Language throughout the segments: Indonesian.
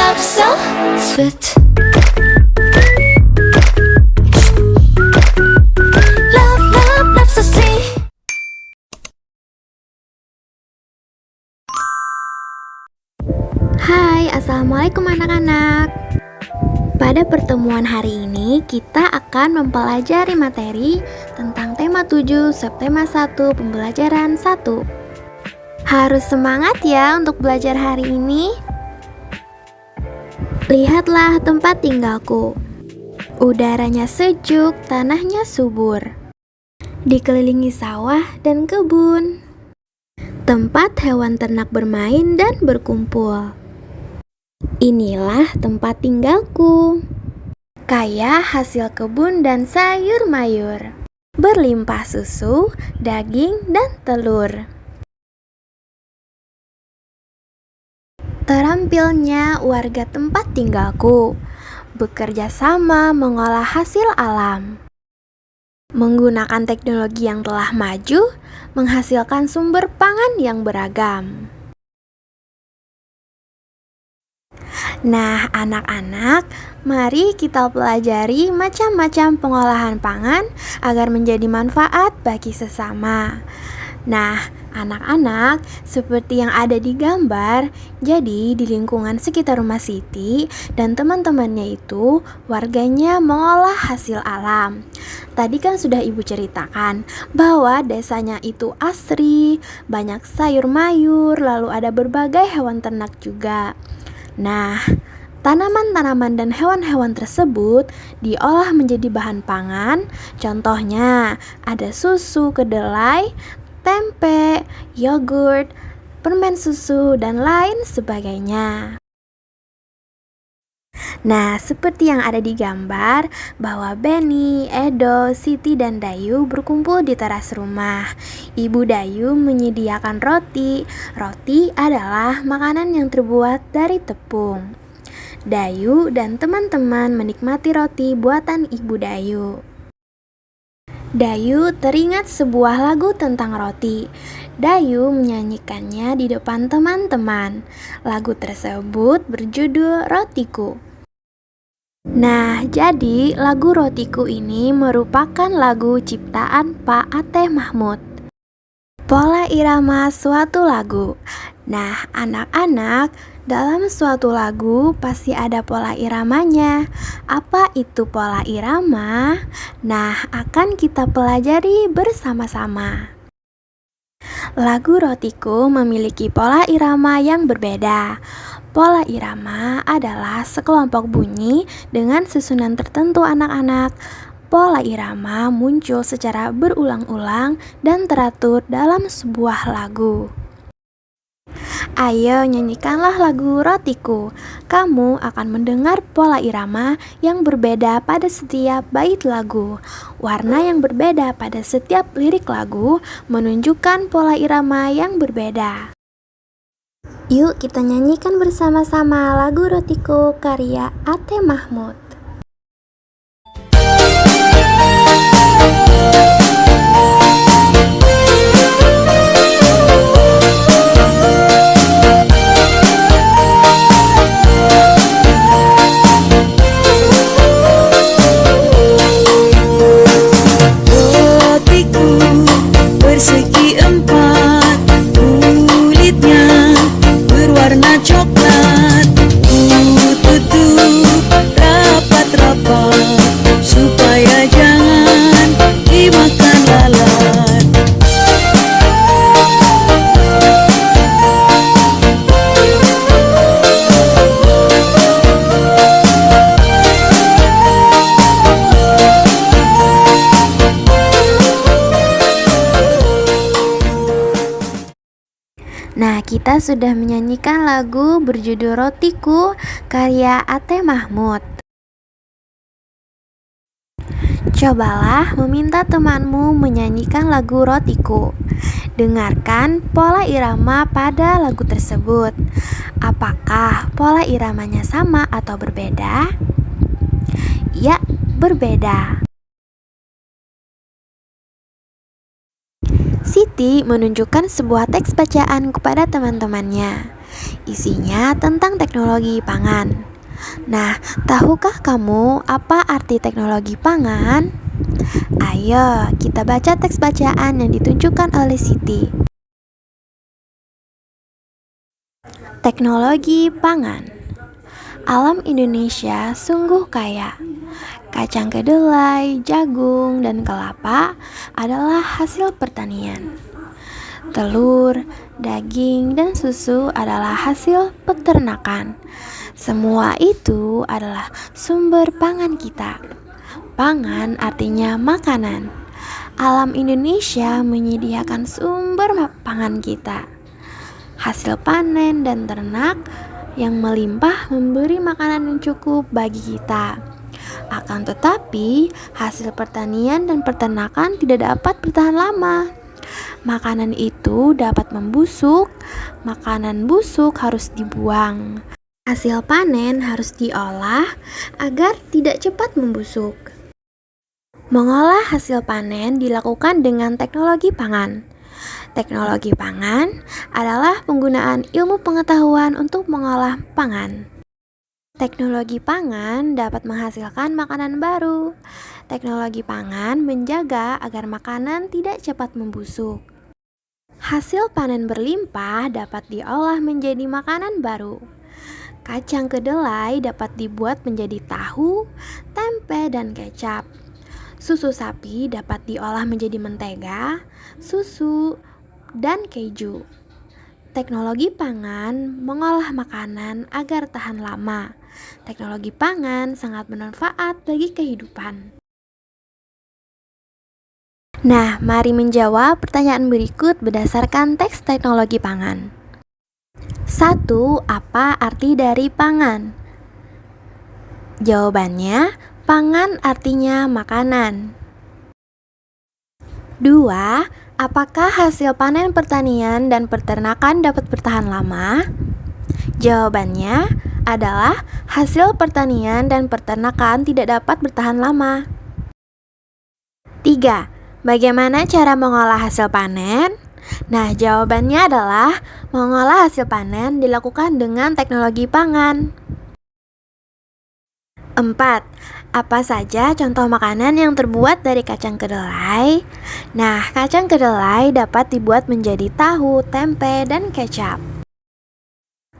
love so sweet. Love, love, love so sweet. Hai, assalamualaikum anak-anak. Pada pertemuan hari ini kita akan mempelajari materi tentang tema 7 subtema 1 pembelajaran 1. Harus semangat ya untuk belajar hari ini. Lihatlah tempat tinggalku. Udaranya sejuk, tanahnya subur. Dikelilingi sawah dan kebun. Tempat hewan ternak bermain dan berkumpul. Inilah tempat tinggalku. Kaya hasil kebun dan sayur mayur. Berlimpah susu, daging, dan telur. Terampilnya warga tempat tinggalku bekerja sama mengolah hasil alam. Menggunakan teknologi yang telah maju, menghasilkan sumber pangan yang beragam. Nah, anak-anak, mari kita pelajari macam-macam pengolahan pangan agar menjadi manfaat bagi sesama. Nah, anak-anak, seperti yang ada di gambar, jadi di lingkungan sekitar rumah Siti dan teman-temannya itu, warganya mengolah hasil alam. Tadi kan sudah Ibu ceritakan bahwa desanya itu asri, banyak sayur mayur, lalu ada berbagai hewan ternak juga. Nah, tanaman-tanaman dan hewan-hewan tersebut diolah menjadi bahan pangan. Contohnya, ada susu kedelai, tempe, yogurt, permen susu, dan lain sebagainya. Nah, seperti yang ada di gambar, bahwa Benny, Edo, Siti, dan Dayu berkumpul di teras rumah. Ibu Dayu menyediakan roti. Roti adalah makanan yang terbuat dari tepung. Dayu dan teman-teman menikmati roti buatan Ibu Dayu. Dayu teringat sebuah lagu tentang roti. Dayu menyanyikannya di depan teman-teman. Lagu tersebut berjudul Rotiku. Nah, jadi lagu Rotiku ini merupakan lagu ciptaan Pak Ateh Mahmud. Pola irama suatu lagu. Nah, anak-anak, dalam suatu lagu pasti ada pola iramanya. Apa itu pola irama? Nah, akan kita pelajari bersama-sama. Lagu Rotiku memiliki pola irama yang berbeda. Pola irama adalah sekelompok bunyi dengan susunan tertentu anak-anak. Pola irama muncul secara berulang-ulang dan teratur dalam sebuah lagu. Ayo nyanyikanlah lagu Rotiku. Kamu akan mendengar pola irama yang berbeda pada setiap bait lagu. Warna yang berbeda pada setiap lirik lagu menunjukkan pola irama yang berbeda. Yuk kita nyanyikan bersama-sama lagu Rotiku karya Ateh Mahmud. Rotiku bersegi empat, kulitnya berwarna coklat. Ku tutup rapat-rapat supaya jangan dimakan lalat. Nah, kita sudah menyanyikan lagu berjudul Rotiku karya Ateh Mahmud. Cobalah meminta temanmu menyanyikan lagu Rotiku. Dengarkan pola irama pada lagu tersebut. Apakah pola iramanya sama atau berbeda? Ya, berbeda. Siti menunjukkan sebuah teks bacaan kepada teman-temannya. Isinya tentang teknologi pangan. Nah, tahukah kamu apa arti teknologi pangan? Ayo, kita baca teks bacaan yang ditunjukkan oleh Siti. Teknologi pangan. Alam Indonesia sungguh kaya. Kacang kedelai, jagung, dan kelapa adalah hasil pertanian. Telur, daging, dan susu adalah hasil peternakan. Semua itu adalah sumber pangan kita. Pangan artinya makanan. Alam Indonesia menyediakan sumber pangan kita. Hasil panen dan ternak yang melimpah memberi makanan yang cukup bagi kita. Akan tetapi, hasil pertanian dan peternakan tidak dapat bertahan lama. Makanan itu dapat membusuk, makanan busuk harus dibuang. Hasil panen harus diolah agar tidak cepat membusuk. Mengolah hasil panen dilakukan dengan teknologi pangan. Teknologi pangan adalah penggunaan ilmu pengetahuan untuk mengolah pangan. Teknologi pangan dapat menghasilkan makanan baru. Teknologi pangan menjaga agar makanan tidak cepat membusuk. Hasil panen berlimpah dapat diolah menjadi makanan baru. Kacang kedelai dapat dibuat menjadi tahu, tempe, dan kecap. Susu sapi dapat diolah menjadi mentega, susu, dan keju. Teknologi pangan mengolah makanan agar tahan lama. Teknologi pangan sangat bermanfaat bagi kehidupan. Nah, mari menjawab pertanyaan berikut berdasarkan teks teknologi pangan. 1. Apa arti dari pangan? Jawabannya, pangan artinya makanan. 2. Apakah hasil panen pertanian dan peternakan dapat bertahan lama? Jawabannya adalah hasil pertanian dan peternakan tidak dapat bertahan lama. 3. Bagaimana cara mengolah hasil panen? Nah, jawabannya adalah mengolah hasil panen dilakukan dengan teknologi pangan. 4. Apa saja contoh makanan yang terbuat dari kacang kedelai? Nah, kacang kedelai dapat dibuat menjadi tahu, tempe, dan kecap.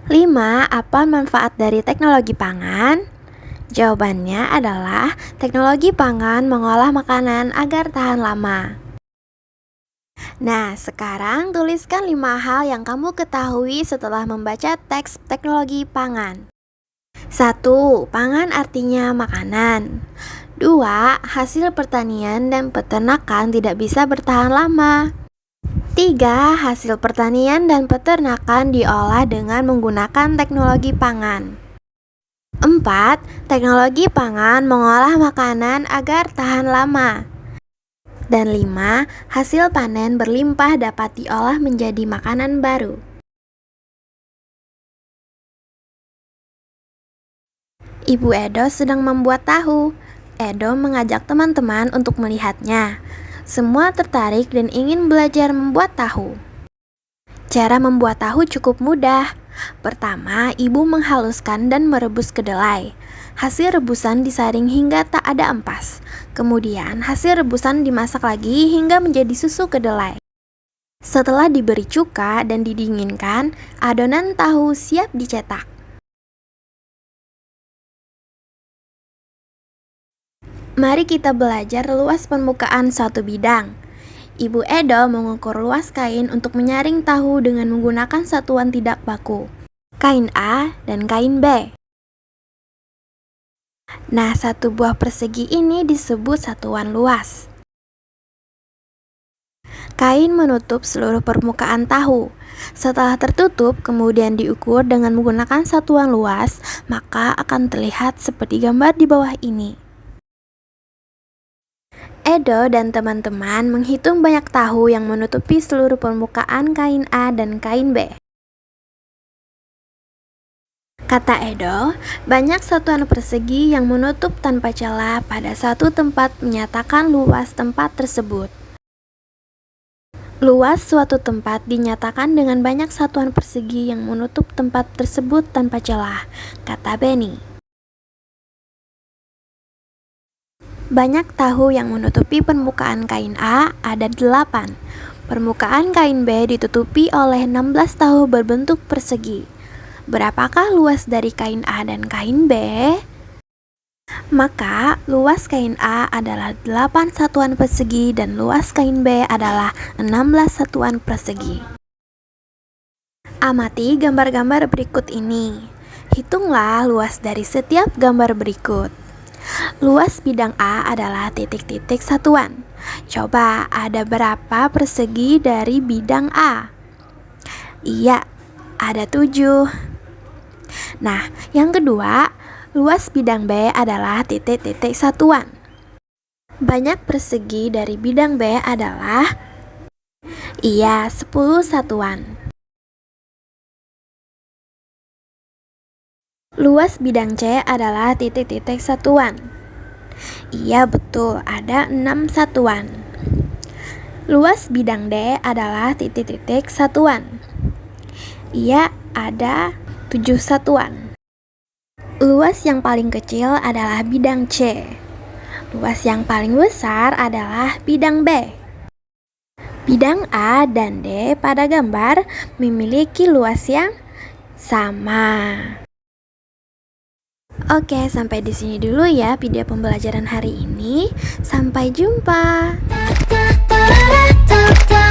5. Apa manfaat dari teknologi pangan? Jawabannya adalah teknologi pangan mengolah makanan agar tahan lama. Nah, sekarang tuliskan 5 hal yang kamu ketahui setelah membaca teks teknologi pangan. 1. Pangan artinya makanan. 2. Hasil pertanian dan peternakan tidak bisa bertahan lama. 3. Hasil pertanian dan peternakan diolah dengan menggunakan teknologi pangan. 4. Teknologi pangan mengolah makanan agar tahan lama. Dan 5. Hasil panen berlimpah dapat diolah menjadi makanan baru. Ibu Edo sedang membuat tahu. Edo mengajak teman-teman untuk melihatnya. Semua tertarik dan ingin belajar membuat tahu. Cara membuat tahu cukup mudah. Pertama, ibu menghaluskan dan merebus kedelai. Hasil rebusan disaring hingga tak ada ampas. Kemudian, hasil rebusan dimasak lagi hingga menjadi susu kedelai. Setelah diberi cuka dan didinginkan, adonan tahu siap dicetak. Mari kita belajar luas permukaan suatu bidang. Ibu Edo mengukur luas kain untuk menyaring tahu dengan menggunakan satuan tidak baku, kain A dan kain B. Nah, satu buah persegi ini disebut satuan luas. Kain menutup seluruh permukaan tahu. Setelah tertutup, kemudian diukur dengan menggunakan satuan luas, maka akan terlihat seperti gambar di bawah ini. Edo dan teman-teman menghitung banyak tahu yang menutupi seluruh permukaan kain A dan kain B. Kata Edo, banyak satuan persegi yang menutup tanpa celah pada satu tempat menyatakan luas tempat tersebut. Luas suatu tempat dinyatakan dengan banyak satuan persegi yang menutup tempat tersebut tanpa celah, kata Benny. Banyak tahu yang menutupi permukaan kain A ada 8. Permukaan kain B ditutupi oleh 16 tahu berbentuk persegi. Berapakah luas dari kain A dan kain B? Maka, luas kain A adalah 8 satuan persegi dan luas kain B adalah 16 satuan persegi. Amati gambar-gambar berikut ini. Hitunglah luas dari setiap gambar berikut. Luas bidang A adalah titik-titik satuan. Coba, ada berapa persegi dari bidang A? Iya, ada 7. Nah, yang kedua, luas bidang B adalah titik-titik satuan. Banyak persegi dari bidang B adalah 10 satuan. Luas bidang C adalah titik-titik satuan. Iya, betul, ada 6 satuan. Luas bidang D adalah titik-titik satuan. Iya, ada 7 satuan. Luas yang paling kecil adalah bidang C. Luas yang paling besar adalah bidang B. Bidang A dan D pada gambar memiliki luas yang sama. Oke, sampai di sini dulu ya video pembelajaran hari ini. Sampai jumpa. Da, da, da, da, da, da.